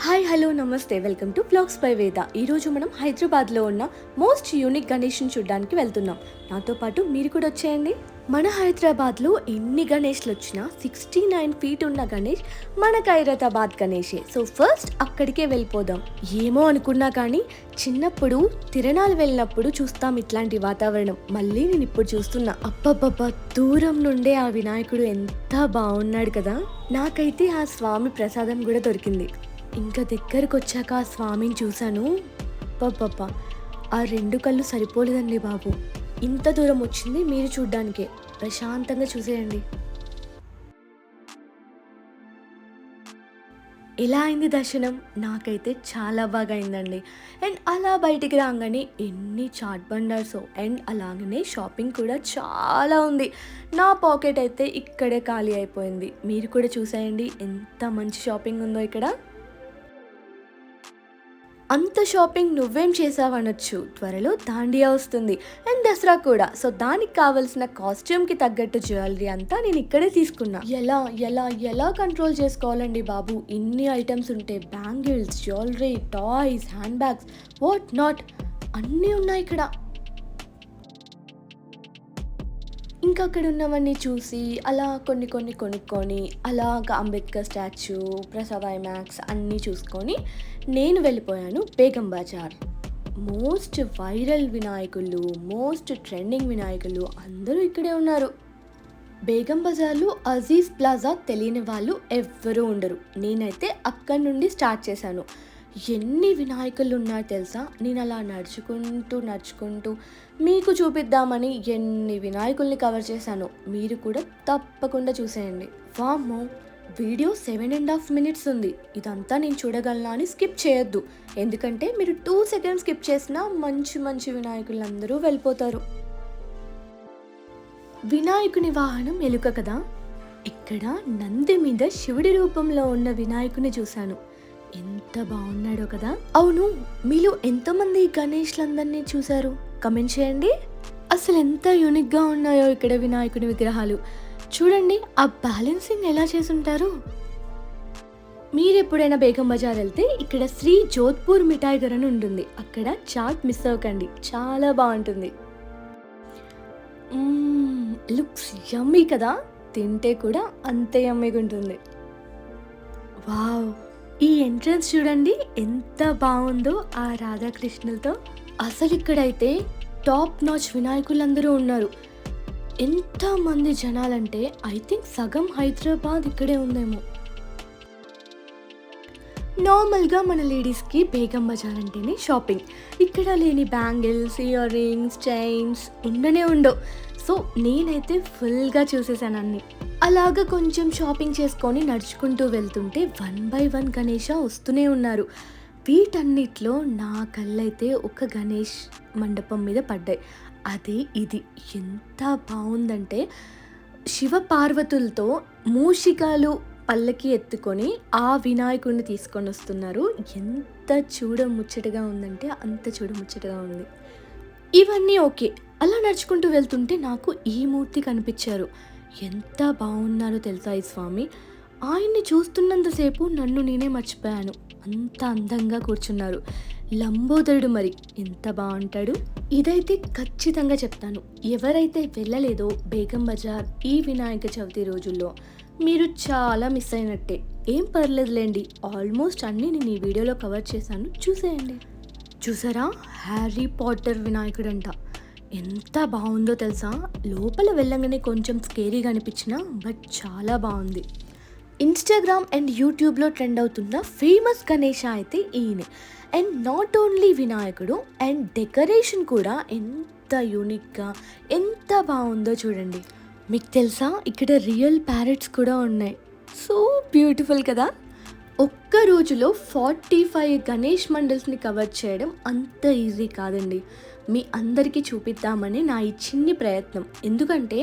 Hi hello నమస్తే welcome to blogs by వేద. ఈరోజు మనం హైదరాబాద్లో ఉన్న మోస్ట్ యూనిక్ గణేష్ని చూడడానికి వెళ్తున్నాం. నాతో పాటు మీరు కూడా వచ్చేయండి. మన హైదరాబాద్లో ఎన్ని గణేష్లు వచ్చినా 69 ఫీట్ ఉన్న గణేష్ మన ఖైరతాబాద్ గణేషే. సో ఫస్ట్ అక్కడికే వెళ్ళిపోదాం. ఏమో అనుకున్నా కానీ చిన్నప్పుడు తిరణాలు వెళ్ళినప్పుడు చూస్తాం ఇట్లాంటి వాతావరణం. మళ్ళీ నేను ఇప్పుడు చూస్తున్నా. అబ్బబ్బబ్బా, దూరం నుండే ఆ వినాయకుడు ఎంత బాగున్నాడు కదా. నాకైతే ఆ స్వామి ప్రసాదం కూడా దొరికింది. ఇంకా దగ్గరకు వచ్చాక ఆ స్వామిని చూశాను. పాప ఆ రెండు కళ్ళు సరిపోలేదండి బాబు. ఇంత దూరం వచ్చింది మీరు చూడ్డానికే. ప్రశాంతంగా చూసేయండి. ఎలా అయింది దర్శనం? నాకైతే చాలా బాగా అయిందండి. అండ్ అలా బయటికి రాగానే ఎన్ని చాట్ బండర్స్ అండ్ అలాగనే షాపింగ్ కూడా చాలా ఉంది. నా పాకెట్ అయితే ఇక్కడే ఖాళీ అయిపోయింది. మీరు కూడా చూసేయండి ఎంత మంచి షాపింగ్ ఉందో ఇక్కడ. అంత షాపింగ్ నువ్వేం చేసావనొచ్చు. త్వరలో దాండియా వస్తుంది అండ్ దసరా కూడా. సో దానికి కావాల్సిన కాస్ట్యూమ్కి తగ్గట్టు జ్యువెలరీ అంతా నేను ఇక్కడే తీసుకున్నా. ఎలా ఎలా ఎలా కంట్రోల్ చేసుకోవాలండి బాబు, ఇన్ని ఐటమ్స్ ఉంటే. Bangles, jewellery, toys, hand bags, what not అన్నీ ఉన్నాయి ఇక్కడ. ఇంకా అక్కడ ఉన్నవన్నీ చూసి అలా కొన్ని కొనుక్కొని అలాగా అంబేద్కర్ స్టాచ్యూ, ప్రసాద్ ఐమాక్స్ అన్నీ చూసుకొని నేను వెళ్ళిపోయాను బేగం బజార్. మోస్ట్ వైరల్ వినాయకులు, మోస్ట్ ట్రెండింగ్ వినాయకులు అందరూ ఇక్కడే ఉన్నారు. బేగం బజార్లో అజీజ్ ప్లాజా తెలియని వాళ్ళు ఎవ్వరూ ఉండరు. నేనైతే అక్కడి నుండి స్టార్ట్ చేశాను. ఎన్ని వినాయకులు ఉన్నాయో తెలుసా. నేను అలా నడుచుకుంటూ మీకు చూపిద్దామని ఎన్ని వినాయకుల్ని కవర్ చేశాను. మీరు కూడా తప్పకుండా చూసేయండి. వామ్మో, వీడియో 7.5 minutes ఉంది. ఇదంతా నేను చూడగలనా అని స్కిప్ చేయొద్దు. ఎందుకంటే మీరు 2 seconds స్కిప్ చేసినా మంచి మంచి వినాయకులందరూ వెళ్ళిపోతారు. వినాయకుని వాహనం ఎలుక కదా. ఇక్కడ నంది మీద శివుడి రూపంలో ఉన్న వినాయకుని చూశాను. ఎంత బాగున్నాడో కదా. అవును, మీలో ఎంతమంది గణేష్లందరినీ చూశారు? కమెంట్ చేయండి. అసలు ఎంత యూనిక్గా ఉన్నాయో ఇక్కడ వినాయకుని విగ్రహాలు. చూడండి ఆ బ్యాలెన్సింగ్ ఎలా చేసుంటారు. మీరు ఎప్పుడైనా బేగం బజార్ వెళ్తే ఇక్కడ శ్రీ జోధ్పూర్ మిఠాయి ఘర్ అని ఉంటుంది. అక్కడ చాట్ మిస్ అవ్వకండి, చాలా బాగుంటుంది. లుక్స్ యమ్మీ కదా. తింటే కూడా అంతే యమ్మీగా ఉంటుంది. వావ్, ఈ ఎంట్రన్స్ చూడండి ఎంత బాగుందో ఆ రాధాకృష్ణులతో. అసలు ఇక్కడైతే టాప్ నాచ్ వినాయకులందరూ ఉన్నారు. ఎంతమంది జనాలంటే ఐ థింక్ సగం హైదరాబాద్ ఇక్కడే ఉందేమో. నార్మల్గా మన లేడీస్కి బేగం బజార్ అంటేనే షాపింగ్. ఇక్కడ లేని బ్యాంగిల్స్, ఇయర్ రింగ్స్, చైన్స్ ఉండనే ఉండవు. సో నేనైతే ఫుల్గా చూసేసాను అన్ని. అలాగా కొంచెం షాపింగ్ చేసుకొని నడుచుకుంటూ వెళ్తుంటే 1 by 1 గణేష వస్తూనే ఉన్నారు. వీటన్నిటిలో నా కళ్ళైతే ఒక గణేష్ మండపం మీద పడ్డాయి. అదే ఇది. ఎంత బాగుందంటే శివ పార్వతులతో మూషికాలు పల్లకి ఎత్తుకొని ఆ వినాయకుడిని తీసుకొని వస్తున్నారు. ఎంత చూడముచ్చటగా ఉందంటే అంత చూడముచ్చటగా ఉంది. ఇవన్నీ ఓకే. అలా నడుచుకుంటూ వెళ్తుంటే నాకు ఈ మూర్తి కనిపించారు. ఎంత బాగున్నారో తెలుసా ఈ స్వామి. ఆయన్ని చూస్తున్నంతసేపు నన్ను నేనే మర్చిపోయాను. అంత అందంగా కూర్చున్నారు. లంబోదరుడు మరి ఎంత బాగుంటాడు. ఇదైతే ఖచ్చితంగా చెప్తాను, ఎవరైతే వెళ్ళలేదో బేగం బజార్ ఈ వినాయక చవితి రోజుల్లో మీరు చాలా మిస్ అయినట్టే. ఏం పర్లేదులేండి, ఆల్మోస్ట్ అన్నీ నేను ఈ వీడియోలో కవర్ చేశాను, చూసేయండి. చూసారా, హ్యారీ పాటర్ వినాయకుడు అంట. ఎంత బాగుందో తెలుసా. లోపల వెళ్ళగానే కొంచెం స్కేరీగా అనిపించినా బట్ చాలా బాగుంది. ఇన్స్టాగ్రామ్ అండ్ యూట్యూబ్లో ట్రెండ్ అవుతున్న ఫేమస్ గణేష అయితే ఈయనే. అండ్ నాట్ ఓన్లీ వినాయకుడు అండ్ డెకరేషన్ కూడా ఎంత యూనిక్గా ఎంత బాగుందో చూడండి. మీకు తెలుసా ఇక్కడ రియల్ ప్యారెట్స్ కూడా ఉన్నాయి. సో బ్యూటిఫుల్ కదా. ఒక్క రోజులో 45 గణేష్ మండల్స్ని కవర్ చేయడం అంత ఈజీ కాదండి. మీ అందరికీ చూపిద్దామని నా ఈ చిన్ని ప్రయత్నం. ఎందుకంటే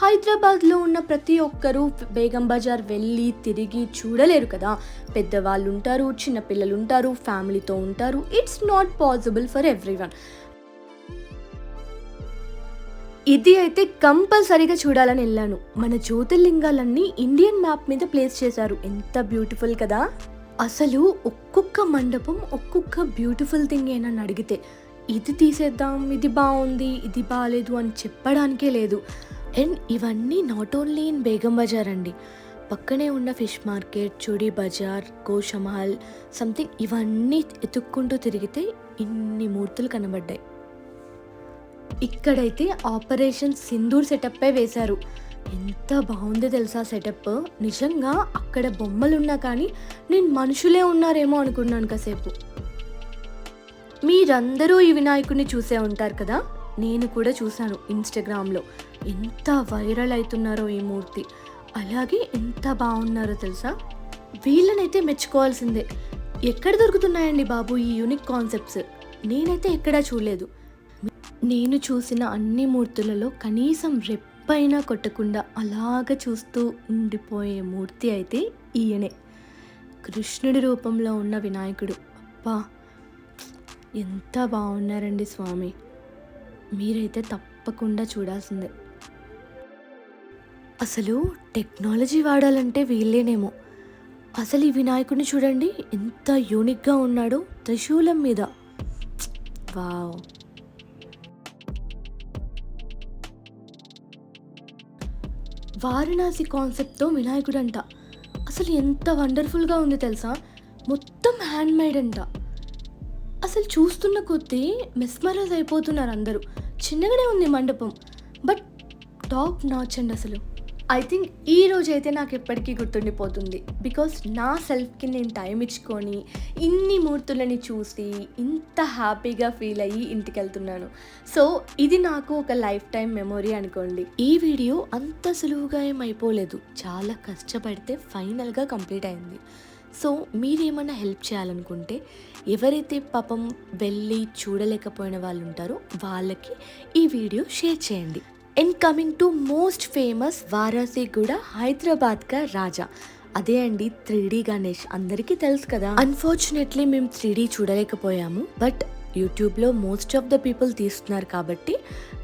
హైదరాబాద్లో ఉన్న ప్రతి ఒక్కరూ బేగం బజార్ వెళ్ళి తిరిగి చూడలేరు కదా. పెద్దవాళ్ళు ఉంటారు, చిన్నపిల్లలు ఉంటారు, ఫ్యామిలీతో ఉంటారు. It's not possible for everyone. ఇది అయితే కంపల్సరీగా చూడాలని వెళ్ళాను. మన జ్యోతిర్లింగాలన్నీ ఇండియన్ మ్యాప్ మీద ప్లేస్ చేశారు. ఎంత బ్యూటిఫుల్ కదా. అసలు ఒక్కొక్క మండపం ఒక్కొక్క బ్యూటిఫుల్ థింగ్ ఏనని అడిగితే ఇది తీసేద్దాం, ఇది బాగుంది, ఇది బాగాలేదు అని చెప్పడానికే లేదు. అండ్ ఇవన్నీ not only in Begum Bazaar అండి, పక్కనే ఉన్న fish market, Choodi Bazaar, Goshamahal something ఇవన్నీ ఎతుక్కుంటూ తిరిగితే ఇన్ని మూర్తులు కనబడ్డాయి. ఇక్కడైతే ఆపరేషన్ సింధూర్ సెటప్పే వేశారు. ఎంత బాగుందో తెలుసా సెటప్. నిజంగా అక్కడ బొమ్మలున్నా కానీ నేను మనుషులే ఉన్నారేమో అనుకున్నాను కాసేపు. మీరందరూ ఈ వినాయకుడిని చూసే ఉంటారు కదా, నేను కూడా చూశాను ఇన్స్టాగ్రామ్లో. ఎంత వైరల్ అవుతున్నారో ఈ మూర్తి, అలాగే ఎంత బాగున్నారో తెలుసా. వీళ్ళనైతే మెచ్చుకోవాల్సిందే. ఎక్కడ దొరుకుతున్నాయండి బాబు ఈ యూనిక్ కాన్సెప్ట్స్? నేనైతే ఎక్కడా చూడలేదు. నేను చూసిన అన్ని మూర్తులలో కనీసం రెప్పైనా కొట్టకుండా అలాగ చూస్తూ ఉండిపోయే మూర్తి అయితే ఈయనే, కృష్ణుడి రూపంలో ఉన్న వినాయకుడు. అబ్బా ఎంత బాగున్నారండి స్వామి, మీరైతే తప్పకుండా చూడాల్సిందే. అసలు టెక్నాలజీ వాడాలంటే వీళ్ళేనేమో. అసలు ఈ వినాయకుడిని చూడండి ఎంత యూనిక్గా ఉన్నాడో, త్రిశూలం మీద. వావ్. వారణాసి కాన్సెప్ట్తో వినాయకుడు అంట. అసలు ఎంత వండర్ఫుల్గా ఉంది తెలుసా, మొత్తం హ్యాండ్ మేడ్ అంట. అసలు చూస్తున్న కొద్దీ మెస్మరైజ్ అయిపోతున్నారు అందరూ. చిన్నగానే ఉంది మండపం, బట్ టాప్ నాచ్ అండి అసలు. ఐ థింక్ ఈ రోజు అయితే నాకు ఎప్పటికీ గుర్తుండిపోతుంది. బికాస్ నా సెల్ఫ్కి నేను టైం ఇచ్చుకొని ఇన్ని మూర్తులని చూసి ఇంత హ్యాపీగా ఫీల్ అయ్యి ఇంటికి వెళ్తున్నాను. సో ఇది నాకు ఒక లైఫ్ టైం మెమొరీ అనుకోండి. ఈ వీడియో అంత సులువుగా ఏం అయిపోలేదు, చాలా కష్టపడితే ఫైనల్గా కంప్లీట్ అయింది. సో మీరేమన్నా హెల్ప్ చేయాలనుకుంటే, ఎవరైతే పాపం వెళ్ళి చూడలేకపోయిన వాళ్ళు ఉంటారో వాళ్ళకి ఈ వీడియో షేర్ చేయండి. And coming to most famous వారాసి కూడా హైదరాబాద్ కా రాజా, అదే అండి 3D గణేష్. అందరికీ తెలుసు కదా. అన్ఫార్చునేట్లీ మేము 3D చూడలేకపోయాము, బట్ యూట్యూబ్లో మోస్ట్ ఆఫ్ ద పీపుల్ తీస్తున్నారు కాబట్టి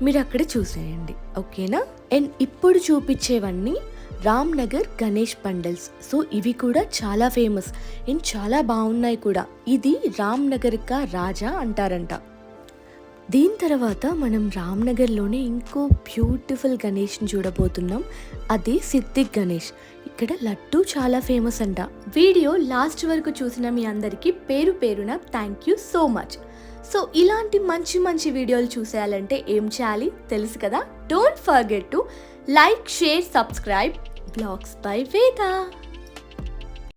మీరు అక్కడ చూసేయండి, ఓకేనా. అండ్ ఇప్పుడు చూపించేవన్నీ రామ్నగర్ గణేష్ పండల్స్. సో ఇవి కూడా చాలా ఫేమస్ అండ్ చాలా బాగున్నాయి కూడా. ఇది రామ్నగర్ కా రాజా అంటారంట. దీని తర్వాత మనం రామ్నగర్లోనే ఇంకో బ్యూటిఫుల్ గణేష్ని చూడబోతున్నాం, అదే సిద్దిక్ గణేష్. ఇక్కడ లడ్డు చాలా ఫేమస్ అంట. వీడియో లాస్ట్ వరకు చూసిన మీ అందరికీ పేరు పేరున thank you so much. So ఇలాంటి మంచి మంచి వీడియోలు చూసేయాలంటే ఏం చేయాలి తెలుసు కదా. Don't forget to like, share, subscribe Vlogs by Veda.